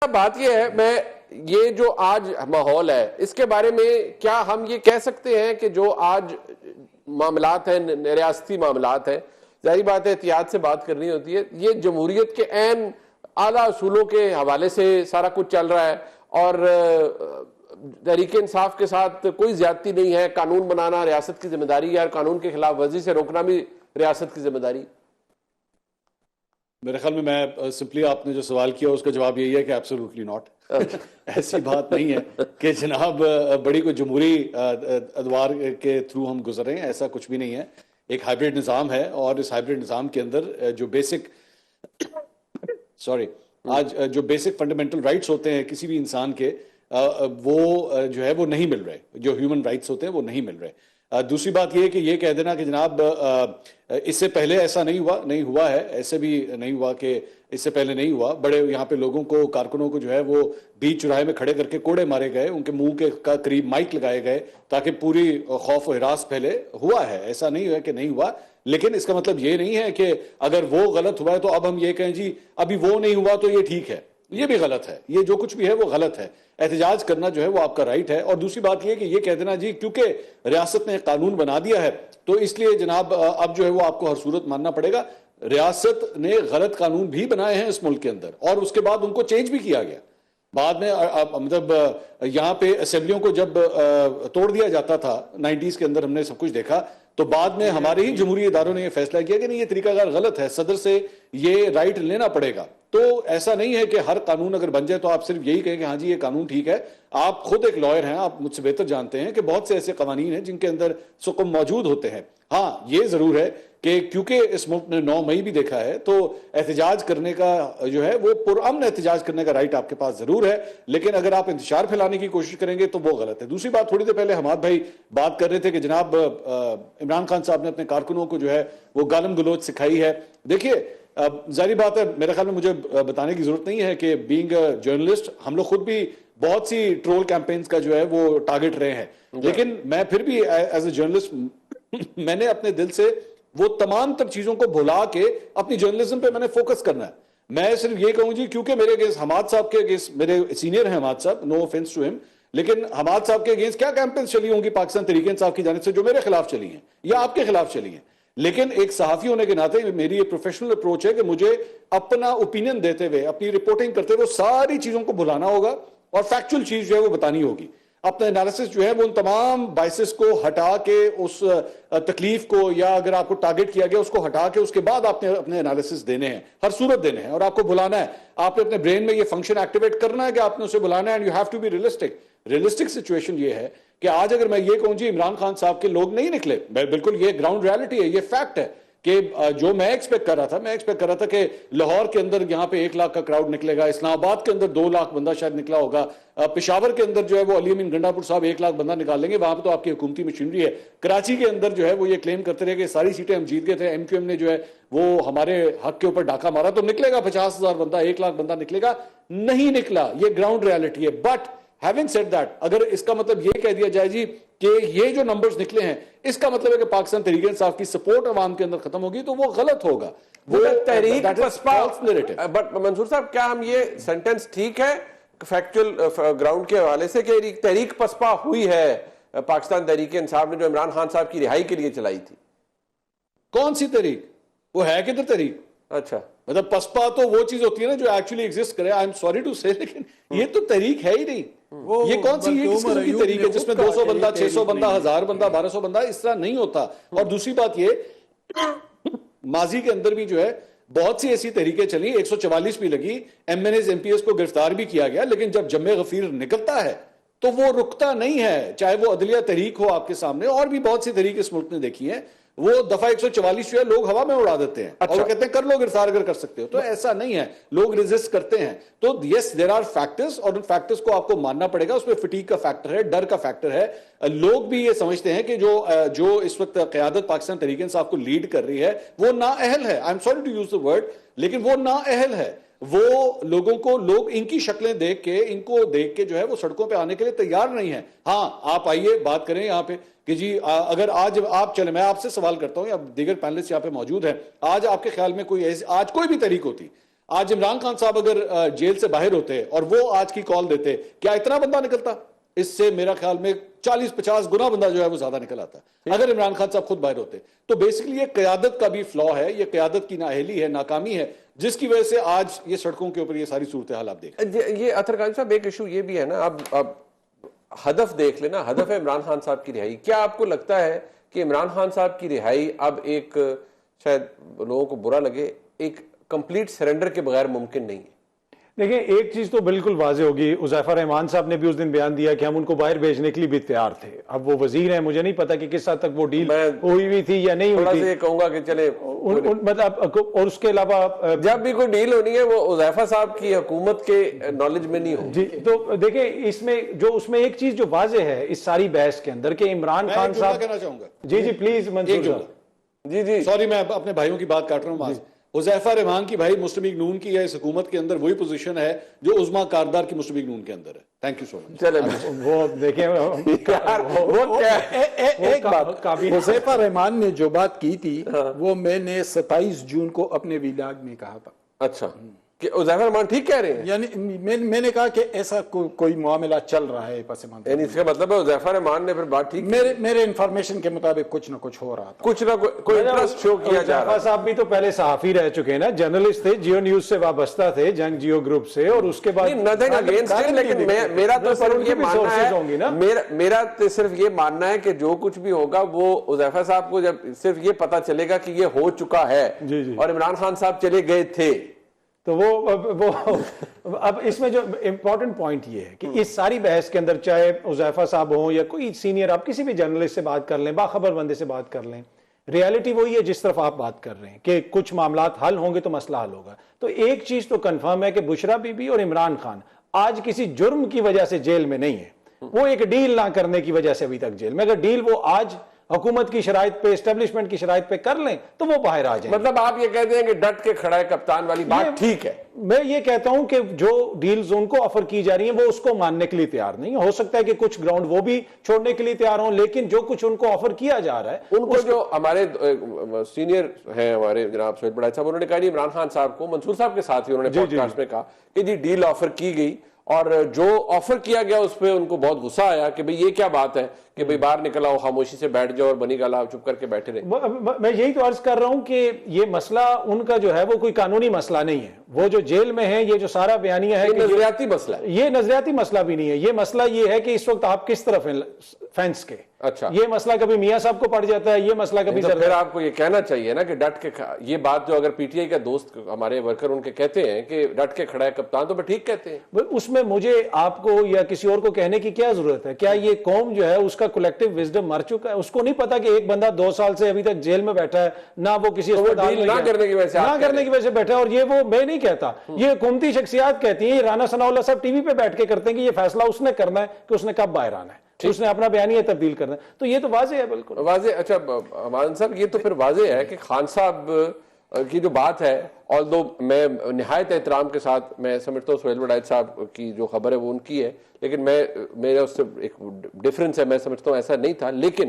بات یہ ہے، میں یہ جو آج ماحول ہے اس کے بارے میں کیا ہم یہ کہہ سکتے ہیں کہ جو آج معاملات ہیں، ریاستی معاملات ہیں، ظاہری بات ہے احتیاط سے بات کرنی ہوتی ہے، یہ جمہوریت کے عین اعلیٰ اصولوں کے حوالے سے سارا کچھ چل رہا ہے اور تحریک انصاف کے ساتھ کوئی زیادتی نہیں ہے، قانون بنانا ریاست کی ذمہ داری ہے اور قانون کے خلاف ورزی سے روکنا بھی ریاست کی ذمہ داری؟ میرے خیال میں سمپلی آپ نے جو سوال کیا اس کا جواب یہی ہے کہ ایبسولوٹلی ناٹ. ایسی بات نہیں ہے کہ جناب بڑی کوئی جمہوری ادوار کے تھرو ہم گزر رہے ہیں، ایسا کچھ بھی نہیں ہے. ایک ہائبرڈ نظام ہے اور اس ہائبرڈ نظام کے اندر جو بیسک آج جو بیسک فنڈامنٹل رائٹس ہوتے ہیں کسی بھی انسان کے، وہ جو ہے وہ نہیں مل رہے، جو ہیومن رائٹس ہوتے ہیں وہ نہیں مل رہے. دوسری بات یہ کہ یہ کہہ دینا کہ جناب اس سے پہلے ایسا نہیں ہوا ہے، ایسے بھی نہیں ہوا کہ اس سے پہلے نہیں ہوا. بڑے یہاں پہ لوگوں کو، کارکنوں کو جو ہے وہ بیچ چوراہے میں کھڑے کر کے کوڑے مارے گئے، ان کے منہ کے قریب مائک لگائے گئے تاکہ پوری خوف و ہراس پھیلے. ہوا ہے، ایسا نہیں ہوا کہ نہیں ہوا، لیکن اس کا مطلب یہ نہیں ہے کہ اگر وہ غلط ہوا ہے تو اب ہم یہ کہیں جی ابھی وہ نہیں ہوا تو یہ ٹھیک ہے. یہ بھی غلط ہے، یہ جو کچھ بھی ہے وہ غلط ہے. احتجاج کرنا جو ہے وہ آپ کا رائٹ ہے. اور دوسری بات یہ کہ یہ کہہ دینا جی کیونکہ ریاست نے قانون بنا دیا ہے تو اس لیے جناب اب جو ہے وہ آپ کو ہر صورت ماننا پڑے گا. ریاست نے غلط قانون بھی بنائے ہیں اس ملک کے اندر اور اس کے بعد ان کو چینج بھی کیا گیا. بعد میں مطلب یہاں پہ اسمبلیوں کو جب توڑ دیا جاتا تھا 90s کے اندر، ہم نے سب کچھ دیکھا، تو بعد میں ہمارے ہی جمہوری اداروں نے یہ فیصلہ کیا کہ نہیں، یہ طریقہ کار غلط ہے، صدر سے یہ رائٹ لینا پڑے گا. تو ایسا نہیں ہے کہ ہر قانون اگر بن جائے تو آپ صرف یہی کہیں کہ ہاں جی یہ قانون ٹھیک ہے. آپ خود ایک لائر ہیں، آپ مجھ سے بہتر جانتے ہیں کہ بہت سے ایسے قوانین ہیں جن کے اندر سکم موجود ہوتے ہیں. ہاں یہ ضرور ہے کہ کیونکہ اس ملک نے 9 مئی بھی دیکھا ہے تو احتجاج کرنے کا جو ہے وہ پرامن احتجاج کرنے کا رائٹ آپ کے پاس ضرور ہے، لیکن اگر آپ انتشار پھیلانے کی کوشش کریں گے تو وہ غلط ہے. دوسری بات، تھوڑی دیر پہلے حماد بھائی بات کر رہے تھے کہ جناب عمران خان صاحب نے اپنے کارکنوں کو جو ہے وہ گالم گلوچ سکھائی ہے. دیکھیے ظاہری بات ہے، میرے خیال میں مجھے بتانے کی ضرورت نہیں ہے کہ بینگ جرنلسٹ ہم لوگ خود بھی بہت سی ٹرول کیمپینز کا جو ہے وہ ٹارگٹ رہے ہیں، لیکن میں پھر بھی ایز اے جرنلسٹ میں نے اپنے دل سے وہ تمام تر چیزوں کو بھلا کے اپنی جرنلزم پہ میں نے فوکس کرنا ہے. میں صرف یہ کہوں جی کیونکہ میرے اگینسٹ حماد صاحب کے اگینسٹ، میرے سینئر ہیں حماد صاحب، نو آفینس ٹو ہم، لیکن حماد صاحب کے اگینسٹ کیا کیمپینز چلی ہوں گی پاکستان تحریک انصاف کی جانب سے جو میرے خلاف چلی ہیں یا آپ کے خلاف چلی ہیں. لیکن ایک صحافی ہونے کے ناطے میری یہ پروفیشنل اپروچ ہے کہ مجھے اپنا اوپینین دیتے ہوئے، اپنی رپورٹنگ کرتے ہوئے ساری چیزوں کو بھلانا ہوگا اور فیکچول چیز جو ہے وہ بتانی ہوگی. اپنا انالیسس جو ہے وہ ان تمام بائسز کو ہٹا کے، اس تکلیف کو یا اگر آپ کو ٹارگٹ کیا گیا اس کو ہٹا کے، اس کے بعد آپ نے اپنے انالیسس دینے ہیں، ہر صورت دینے ہیں اور آپ کو بلانا ہے. آپ نے اپنے برین میں یہ فنکشن ایکٹیویٹ کرنا ہے کہ آپ نے اسے بلانا ہے and you have to be realistic. Realistic situation یہ ہے کہ آج اگر میں یہ کہوں جی عمران خان صاحب کے لوگ نہیں نکلے، بالکل یہ گراؤنڈ ریالٹی ہے، یہ فیکٹ ہے کہ جو میں ایکسپیکٹ کر رہا تھا کہ لاہور کے اندر یہاں پہ 1 لاکھ کا کراؤڈ نکلے گا، اسلام آباد کے اندر 2 لاکھ بندہ شاید نکلا ہوگا، پشاور کے اندر جو ہے وہ علی امین گنڈا پور صاحب 1 لاکھ بندہ نکال لیں گے، وہاں پہ تو آپ کی حکومتی مشینری ہے. کراچی کے اندر جو ہے وہ یہ کلیم کرتے رہے کہ ساری سیٹیں ہم جیت گئے تھے، ایم کیو ایم نے جو ہے وہ ہمارے حق کے اوپر ڈاکہ مارا، تو نکلے گا 50,000 بندہ، 1 لاکھ بندہ نکلے گا. نہیں نکلا، یہ گراؤنڈ ریالٹی ہے. بٹ ہیونگ سیڈ دیٹ، اگر اس کا مطلب یہ کہہ دیا جائے جی کہ یہ جو نمبرز نکلے ہیں اس کا مطلب ہے کہ پاکستان تحریک انصاف کی سپورٹ عوام کے اندر ختم ہوگی، تو وہ غلط ہوگا. وہ تحریک پسپا. بٹ منصور صاحب کیا ہم یہ سینٹنس ٹھیک ہے فیکچول گراؤنڈ کے حوالے سے کہ تحریک پسپا ہوئی ہے پاکستان تحریک انصاف نے جو عمران خان صاحب کی رہائی کے لیے چلائی تھی؟ کون سی تحریک؟ وہ ہے کدھر تحریک؟ اچھا، مطلب پسپا تو وہ چیز ہوتی ہے نا جو ایکچولی ایگزسٹ کرے. آئی ایم سوری ٹو سے، لیکن یہ تو تحریک ہے ہی نہیں. یہ کون سی، یہ کس قسم کی تحریک ہے جس میں 200 بندہ، 600 بندہ، 1000 بندہ، 1200 بندہ؟ اس طرح نہیں ہوتا. اور دوسری بات یہ، ماضی کے اندر بھی جو ہے بہت سی ایسی تحریکیں چلی، 144 بھی لگی، M N A's M P S کو گرفتار بھی کیا گیا، لیکن جب جم غفیر نکلتا ہے تو وہ رکتا نہیں ہے. چاہے وہ عدلیہ تحریک ہو آپ کے سامنے، اور بھی بہت سی تحریک اس ملک نے دیکھی ہیں، وہ دفعہ 144 جو ہے لوگ ہوا میں اڑا دیتے ہیں اور وہ کہتے ہیں کر لو گرفتار اگر کر سکتے ہو. تو ایسا نہیں ہے، لوگ ریزسٹ کرتے ہیں. تو یس دیر آر فیکٹرز اور ان فیکٹرز کو آپ کو ماننا پڑے گا. اس میں فٹیگ کا فیکٹر ہے، ڈر کا فیکٹر ہے. لوگ بھی یہ سمجھتے ہیں کہ جو اس وقت قیادت پاکستان تحریک انصاف کو لیڈ کر رہی ہے وہ نااہل ہے. I am sorry to use the word, لیکن وہ نااہل ہے. وہ لوگوں کو، لوگ ان کی شکلیں دیکھ کے، ان کو دیکھ کے جو ہے وہ سڑکوں پہ آنے کے لیے تیار نہیں ہیں. ہاں آپ آئیے بات کریں یہاں پہ کہ جی اگر آج آپ چلیں، میں آپ سے سوال کرتا ہوں یا دیگر پینلسٹ یہاں پہ موجود ہیں، آج آپ کے خیال میں کوئی ایسی، آج کوئی بھی تحریک ہوتی، آج عمران خان صاحب اگر جیل سے باہر ہوتے اور وہ آج کی کال دیتے, کیا اتنا بندہ نکلتا؟ اس سے میرا خیال میں 40-50 گنا بندہ جو ہے وہ زیادہ نکل آتا ہے اگر عمران خان صاحب خود باہر ہوتے. تو بیسکلی یہ قیادت کا بھی فلا ہے, یہ قیادت کی نااہلی ہے, ناکامی ہے, جس کی وجہ سے آج یہ سڑکوں کے اوپر یہ ساری صورتحال آپ دیکھیں. یہ اطہر قادری صاحب ایک ایشو یہ بھی ہے نا, اب ہدف دیکھ لینا, ہدف ہے عمران خان صاحب کی رہائی. کیا آپ کو لگتا ہے کہ عمران خان صاحب کی رہائی اب ایک, شاید لوگوں کو برا لگے, ایک کمپلیٹ سرنڈر کے بغیر ممکن نہیں ہے؟ دیکھیں ایک چیز تو بالکل واضح ہوگی, حذیفہ رحمان صاحب نے بھی اس دن بیان دیا کہ ہم ان کو باہر بھیجنے کے لیے بھی تیار تھے. اب وہ وزیر ہیں, مجھے نہیں پتا کہ کس حد تک وہ ڈیل ہوئی ہوئی تھی یا نہیں ہوئی تھی. یہ کہوں گا کہ چلے مطلب, اور اس کے علاوہ جب بھی کوئی ڈیل ہونی ہے وہ حذیفہ صاحب کی حکومت کے نالج میں نہیں ہو. جی تو دیکھیں اس میں ایک چیز جو واضح ہے اس ساری بحث کے اندر کہ عمران خان صاحب, کہنا چاہوں گا جی پلیز منصور صاحب. جی سوری میں اپنے بھائیوں کی بات کاٹ رہا ہوں. حذیفہ رحمان کی بھائی مسلم لیگ نون کی یا اس حکومت کے اندر وہی پوزیشن ہے جو عظما کاردار کی مسلم لیگ نون کے اندر ہے. تھینک یو سو مچ. چلے وہ دیکھیں ایک بات, حذیفہ رحمان نے جو بات کی تھی وہ میں نے 27 جون کو اپنے ویلاگ میں کہا تھا. اچھا, کہ حذیفہ رحمان ٹھیک کہہ رہے ہیں؟ یعنی میں نے کہا کہ ایسا کوئی معاملہ چل رہا ہے پس منظر. یعنی اس کا مطلب ہے حذیفہ رحمان نے پھر بات ٹھیک, میرے انفارمیشن کے مطابق کچھ نہ کچھ ہو رہا تھا, کچھ نہ کوئی انٹرسٹ شو کیا جا رہا. حذیفہ صاحب بھی تو پہلے صحافی رہ چکے ہیں نا, جرنلسٹ تھے, جیو نیوز سے وابستہ تھے, جنگ جیو گروپ سے, اور اس کے بعد nothing against him, لیکن میرا تو صرف یہ ماننا ہے, میرا تو صرف یہ ماننا ہے کہ جو کچھ بھی ہوگا وہ حذیفہ صاحب کو جب صرف یہ پتا چلے گا کہ یہ ہو چکا ہے اور عمران خان صاحب چلے گئے تھے, تو وہ اب اس میں جو امپورٹنٹ پوائنٹ یہ ہے کہ اس ساری بحث کے اندر چاہے حذیفہ صاحب ہوں یا کوئی سینئر, آپ کسی بھی جرنلسٹ سے بات کر لیں, باخبر بندے سے بات کر لیں, ریالٹی وہی ہے جس طرف آپ بات کر رہے ہیں کہ کچھ معاملات حل ہوں گے تو مسئلہ حل ہوگا. تو ایک چیز تو کنفرم ہے کہ بشرا بی بی اور عمران خان آج کسی جرم کی وجہ سے جیل میں نہیں ہے, وہ ایک ڈیل نہ کرنے کی وجہ سے ابھی تک جیل میں. اگر ڈیل وہ آج حکومت کی شرائط پہ, اسٹیبلشمنٹ کی شرائط پہ کر لیں تو وہ باہر آ جائیں. مطلب آپ یہ کہتے ہیں کہ ڈٹ کے کھڑا ہے کپتان والی بات ٹھیک ہے؟ میں یہ کہتا ہوں کہ جو ڈیلز ان کو آفر کی جا رہی ہیں وہ اس کو ماننے کے لیے تیار نہیں. ہو سکتا ہے کہ کچھ گراؤنڈ وہ بھی چھوڑنے کے لیے تیار ہوں, لیکن جو کچھ ان کو آفر کیا جا رہا ہے, ان کو جو ہمارے سینئر ہیں ہمارے جناب سہیل بڑھائی صاحب, انہوں نے کہا جی عمران خان صاحب کو, منصور صاحب کے ساتھ ہی انہوں نے پوڈ کاسٹ میں کہا کہ جی ڈیل آفر کی گئی, اور جو آفر کیا گیا اس پہ ان کو بہت غصہ آیا کہ بھئی یہ کیا بات ہے کہ بھئی باہر نکلا ہو, خاموشی سے بیٹھ جاؤ اور بنی گالا چپ کر کے بیٹھے رہے. میں یہی تو عرض کر رہا ہوں کہ یہ مسئلہ ان کا جو ہے وہ کوئی قانونی مسئلہ نہیں ہے. وہ جو جیل میں ہیں, یہ جو سارا بیانیہ ہے, یہ نظریاتی مسئلہ ہے. یہ نظریاتی مسئلہ بھی نہیں ہے. یہ مسئلہ یہ ہے کہ اس وقت آپ کس طرف ہیں فینس کے. اچھا, یہ مسئلہ کبھی میاں صاحب کو پڑ جاتا ہے, یہ مسئلہ کبھی پھر آپ کو یہ کہنا چاہیے نا کہ ڈٹ کے, یہ بات جو اگر پی ٹی آئی کا دوست ہمارے ورکر ان کے کہتے ہیں کہ ڈٹ کے کھڑا ہے کپتان, تو ٹھیک کہتے ہیں. اس میں مجھے آپ کو یا کسی اور کو کہنے کی کیا ضرورت ہے؟ کیا یہ قوم جو ہے اس کا کولیکٹیو وزڈم مر چکا ہے؟ اس کو نہیں پتا کہ ایک بندہ 2 سال سے ابھی تک جیل میں بیٹھا ہے, نہ وہ کسی اسپتال میں نہ کرنے کی وجہ سے بیٹھا ہے. اور یہ وہ میں نہیں کہتا, یہ حکومتی شخصیات کہتی ہیں, رانا ثناء اللہ صاحب ٹی وی پہ بیٹھ کے کرتے ہیں کہ یہ فیصلہ اس نے کرنا ہے کہ اس نے کب باہر آنا ہے, اس نے اپنا بیانیہ تبدیل کرنا ہے. تو یہ تو واضح ہے, بالکل واضح. اچھا امان صاحب, یہ تو پھر واضح ہے کہ خان صاحب کی جو بات ہے, although میں نہایت احترام کے ساتھ میں سمجھتا ہوں سہیل وڈائچ صاحب کی جو خبر ہے وہ ان کی ہے, لیکن میرا اس سے ایک ڈیفرنس ہے, میں سمجھتا ہوں ایسا نہیں تھا. لیکن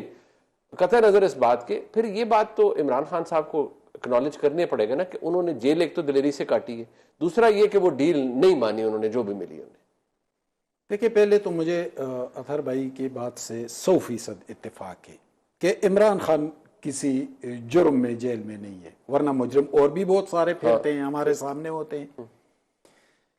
قطع نظر اس بات کے, پھر یہ بات تو عمران خان صاحب کو اکنالج کرنے پڑے گا نا کہ انہوں نے جیل ایک تو دلیری سے کاٹی ہے, دوسرا یہ کہ وہ ڈیل نہیں مانی انہوں نے جو بھی ملی انہیں. دیکھیں پہلے تو مجھے اطہر بھائی کی بات سے 100% اتفاق ہے کہ عمران خان کسی جرم میں جیل میں نہیں ہے, ورنہ مجرم اور بھی بہت سارے پھرتے ہیں, ہمارے سامنے ہوتے ہیں.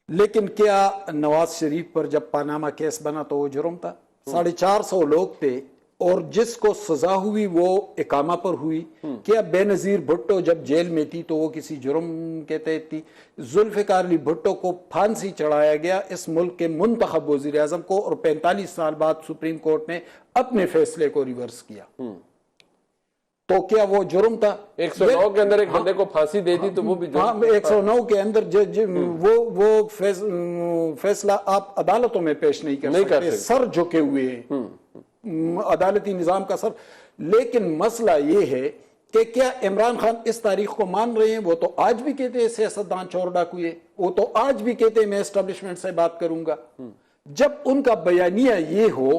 لیکن کیا نواز شریف پر جب پاناما کیس بنا تو وہ جرم تھا؟ 450 لوگ تھے اور جس کو سزا ہوئی وہ اقامہ پر ہوئی. کیا بے نظیر بھٹو جب جیل میں تھی تو وہ کسی جرم کے تحت تھی؟ ذوالفقار علی بھٹو کو پھانسی چڑھایا گیا, اس ملک کے منتخب وزیر اعظم کو, اور 45 سال بعد سپریم کورٹ نے اپنے فیصلے کو ریورس کیا. تو کیا وہ جرم تھا؟ 109 کے اندر ایک بندے کو پھانسی دے دی تو وہ بھی جرم. 109 کے اندر وہ فیصلہ آپ عدالتوں میں پیش نہیں کر سکتے, سر جھکے ہوئے ہیں عدالتی نظام کا سر. لیکن مسئلہ یہ ہے کہ کیا عمران خان اس تاریخ کو مان رہے ہیں؟ وہ تو آج بھی کہتے ہیں سیاستدان چور ڈاکو ہے, وہ تو آج بھی کہتے ہیں میں اسٹیبلشمنٹ سے بات کروں گا. جب ان کا بیانیہ یہ ہو